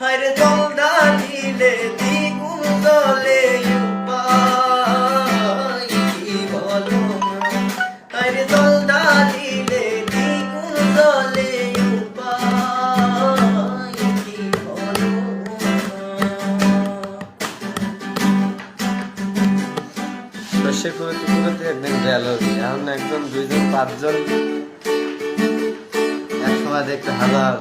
হায়রে জল ঢালিলে দ্বিগুণ জলে উপায় কি বলো না। হায়রে জল ঢালিলে দ্বিগুণ জলে উপায় কি বলো না। সে করতে করতে একদিন গেল, এখন একজন দুইজন পাঁচজন একসময় দেখতে হাজার